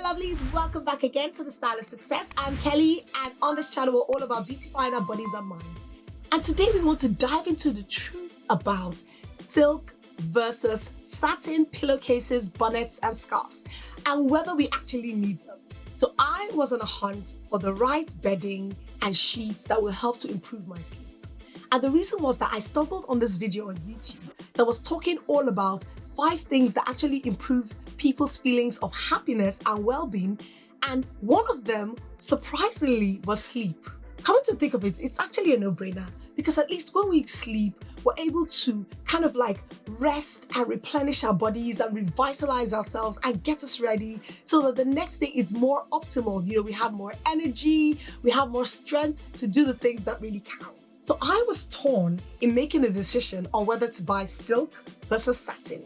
lovelies, welcome back again to the Style of Success. I'm Kelly, and on this channel we're all about beautifying our bodies and minds. And today we want to dive into the truth about silk versus satin pillowcases, bonnets and scarves, and whether we actually need them. So I was on a hunt for the right bedding and sheets that will help to improve my sleep. And the reason was that I stumbled on this video on YouTube that was talking all about 5 things that actually improve people's feelings of happiness and well-being, and one of them, surprisingly, was sleep. Coming to think of it, it's actually a no-brainer, because at least when we sleep, we're able to kind of like rest and replenish our bodies and revitalize ourselves and get us ready so that the next day is more optimal. You know, we have more energy, we have more strength to do the things that really count. So I was torn in making a decision on whether to buy silk versus satin.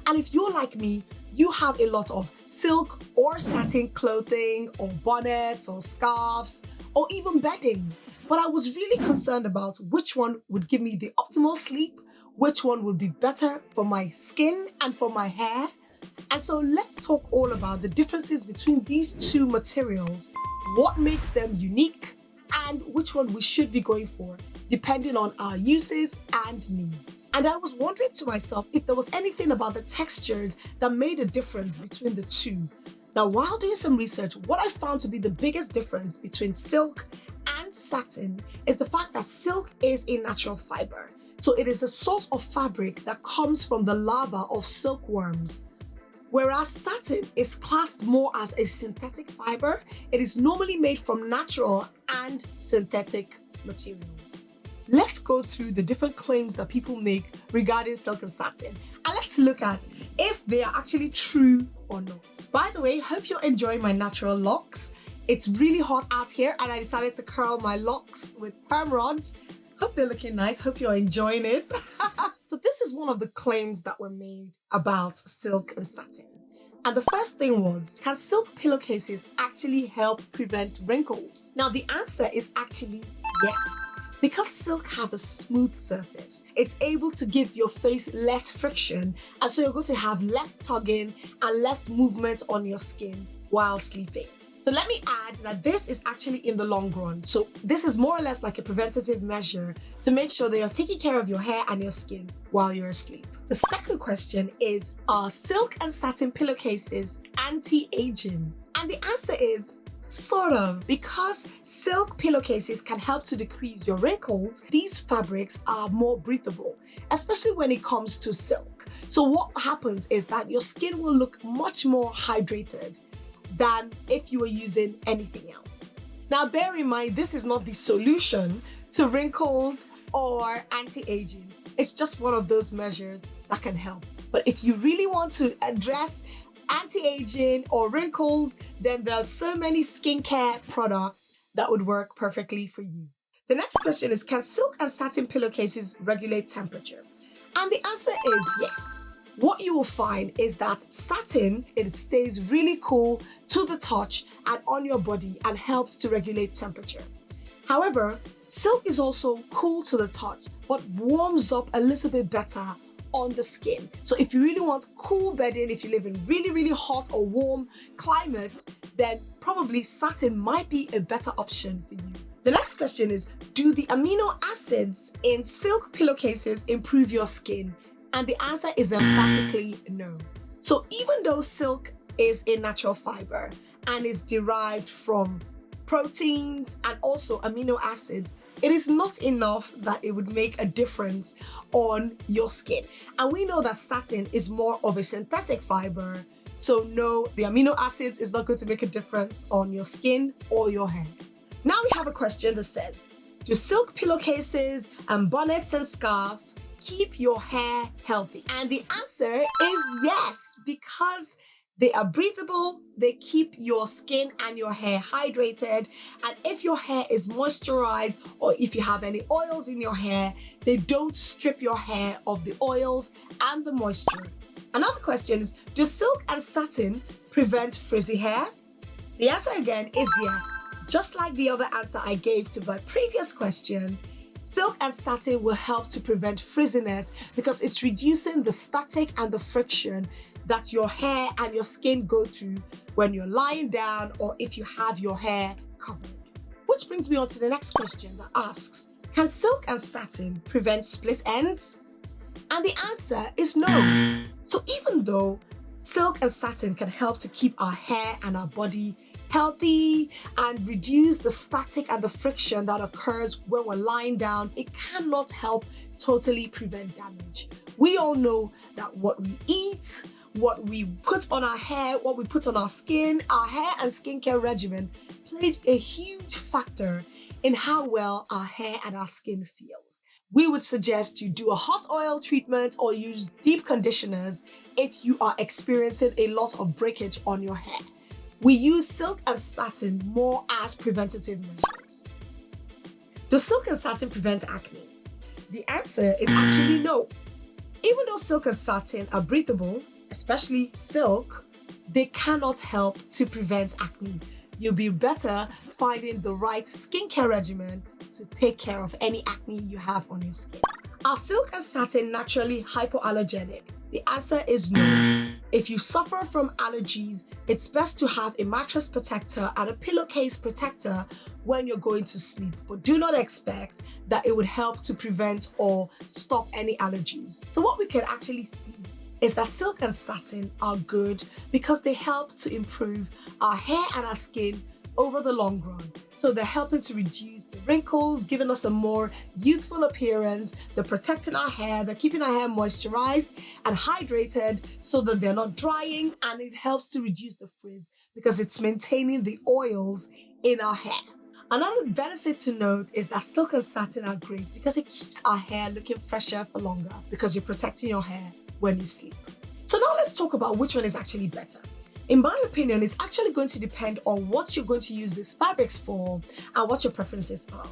And if you're like me, you have a lot of silk or satin clothing or bonnets or scarves or even bedding. But I was really concerned about which one would give me the optimal sleep, which one would be better for my skin and for my hair. And so let's talk all about the differences between these two materials, what makes them unique, and which one we should be going for, depending on our uses and needs. And I was wondering to myself if there was anything about the textures that made a difference between the two. Now, while doing some research, what I found to be the biggest difference between silk and satin is the fact that silk is a natural fiber. So it is a sort of fabric that comes from the larva of silkworms. Whereas satin is classed more as a synthetic fiber, it is normally made from natural and synthetic materials. Let's go through the different claims that people make regarding silk and satin, and let's look at if they are actually true or not. By the way, hope you're enjoying my natural locks. It's really hot out here and I decided to curl my locks with perm rods. Hope they're looking nice, hope you're enjoying it. So this is one of the claims that were made about silk and satin. And the first thing was, can silk pillowcases actually help prevent wrinkles? Now the answer is actually yes. Because silk has a smooth surface, it's able to give your face less friction, and so you're going to have less tugging and less movement on your skin while sleeping. So let me add that this is actually in the long run. So this is more or less like a preventative measure to make sure that you're taking care of your hair and your skin while you're asleep. The second question is, are silk and satin pillowcases anti-aging? And the answer is sort of. Because silk pillowcases can help to decrease your wrinkles, these fabrics are more breathable, especially when it comes to silk. So what happens is that your skin will look much more hydrated than if you were using anything else. Now bear in mind, this is not the solution to wrinkles or anti-aging. It's just one of those measures that can help. But if you really want to address anti-aging or wrinkles, then there are so many skincare products that would work perfectly for you. The next question is, can silk and satin pillowcases regulate temperature? And the answer is yes. What you will find is that satin, it stays really cool to the touch and on your body and helps to regulate temperature. However, silk is also cool to the touch, but warms up a little bit better on the skin. So if you really want cool bedding, if you live in really hot or warm climates, then probably satin might be a better option for you. The next question is, do the amino acids in silk pillowcases improve your skin? And the answer is emphatically no. So even though silk is a natural fiber and is derived from proteins and also amino acids, it is not enough that it would make a difference on your skin. And we know that satin is more of a synthetic fiber, so no, the amino acids is not going to make a difference on your skin or your hair. Now we have a question that says, do silk pillowcases and bonnets and scarves keep your hair healthy? And the answer is yes, because they are breathable, they keep your skin and your hair hydrated, and if your hair is moisturized or if you have any oils in your hair, they don't strip your hair of the oils and the moisture. Another question is, do silk and satin prevent frizzy hair? The answer again is yes. Just like the other answer I gave to my previous question, silk and satin will help to prevent frizziness because it's reducing the static and the friction that your hair and your skin go through when you're lying down or if you have your hair covered. Which brings me on to the next question that asks, can silk and satin prevent split ends? And the answer is no. So even though silk and satin can help to keep our hair and our body healthy and reduce the static and the friction that occurs when we're lying down, it cannot help totally prevent damage. We all know that what we eat, what we put on our hair, what we put on our skin, our hair and skincare regimen played a huge factor in how well our hair and our skin feels. We would suggest you do a hot oil treatment or use deep conditioners if you are experiencing a lot of breakage on your hair. We use silk and satin more as preventative measures. Does silk and satin prevent acne? The answer is actually no. Even though silk and satin are breathable, especially silk, they cannot help to prevent acne. You'll be better finding the right skincare regimen to take care of any acne you have on your skin. Are silk and satin naturally hypoallergenic? The answer is no. If you suffer from allergies, it's best to have a mattress protector and a pillowcase protector when you're going to sleep, but do not expect that it would help to prevent or stop any allergies. So what we can actually see is that silk and satin are good because they help to improve our hair and our skin over the long run. So they're helping to reduce the wrinkles, giving us a more youthful appearance. They're protecting our hair, they're keeping our hair moisturized and hydrated so that they're not drying, and it helps to reduce the frizz because it's maintaining the oils in our hair. Another benefit to note is that silk and satin are great because it keeps our hair looking fresher for longer because you're protecting your hair when you sleep. So now let's talk about which one is actually better. In my opinion, it's actually going to depend on what you're going to use these fabrics for and what your preferences are.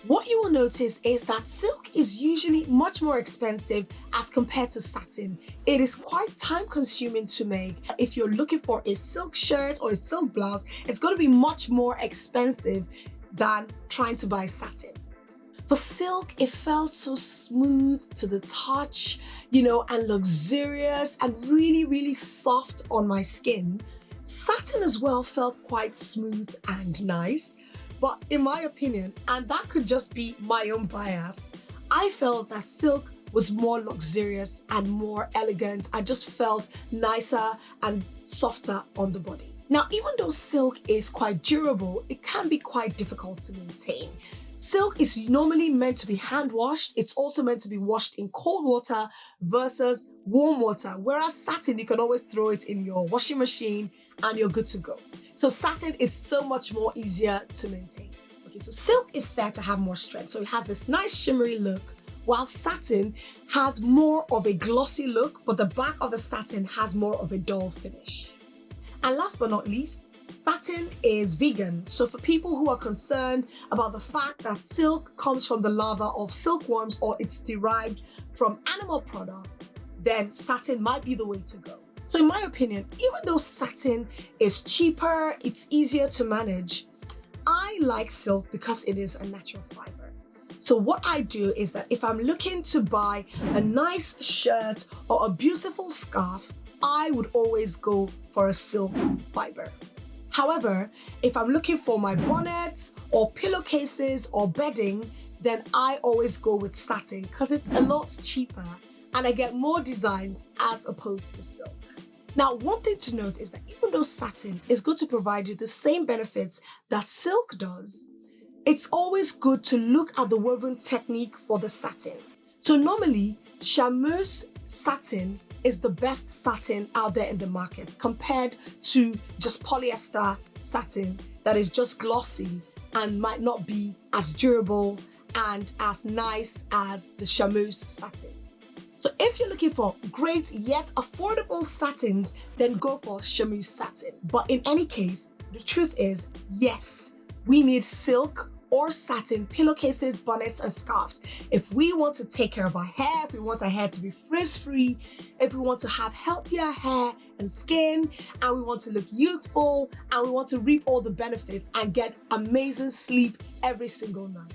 What you will notice is that silk is usually much more expensive as compared to satin. It is quite time consuming to make. If you're looking for a silk shirt or a silk blouse, it's going to be much more expensive than trying to buy satin. For silk, it felt so smooth to the touch, and luxurious and really, really soft on my skin. Satin as well felt quite smooth and nice. But in my opinion, and that could just be my own bias, I felt that silk was more luxurious and more elegant. I just felt nicer and softer on the body. Now, even though silk is quite durable, it can be quite difficult to maintain. Silk is normally meant to be hand washed. It's also meant to be washed in cold water versus warm water. Whereas satin, you can always throw it in your washing machine and you're good to go. So satin is so much more easier to maintain. Okay, so silk is said to have more strength. So it has this nice shimmery look, while satin has more of a glossy look, but the back of the satin has more of a dull finish. And last but not least, satin is vegan. So for people who are concerned about the fact that silk comes from the larva of silkworms or it's derived from animal products, then satin might be the way to go. So in my opinion, even though satin is cheaper, it's easier to manage, I like silk because it is a natural fiber. So what I do is that if I'm looking to buy a nice shirt or a beautiful scarf, I would always go for a silk fiber. However, if I'm looking for my bonnets or pillowcases or bedding, then I always go with satin because it's a lot cheaper and I get more designs as opposed to silk. Now, one thing to note is that even though satin is good to provide you the same benefits that silk does, it's always good to look at the woven technique for the satin. So normally, chameuse satin is the best satin out there in the market compared to just polyester satin that is just glossy and might not be as durable and as nice as the chameuse satin. So if you're looking for great yet affordable satins, then go for chameuse satin. But in any case, the truth is, yes, we need silk or satin pillowcases, bonnets, and scarves. If we want to take care of our hair, if we want our hair to be frizz-free, if we want to have healthier hair and skin, and we want to look youthful, and we want to reap all the benefits and get amazing sleep every single night.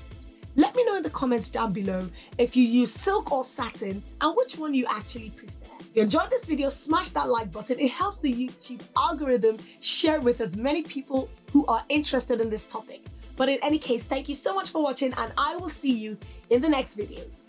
Let me know in the comments down below if you use silk or satin and which one you actually prefer. If you enjoyed this video, smash that like button. It helps the YouTube algorithm share with as many people who are interested in this topic. But in any case, thank you so much for watching, and I will see you in the next videos.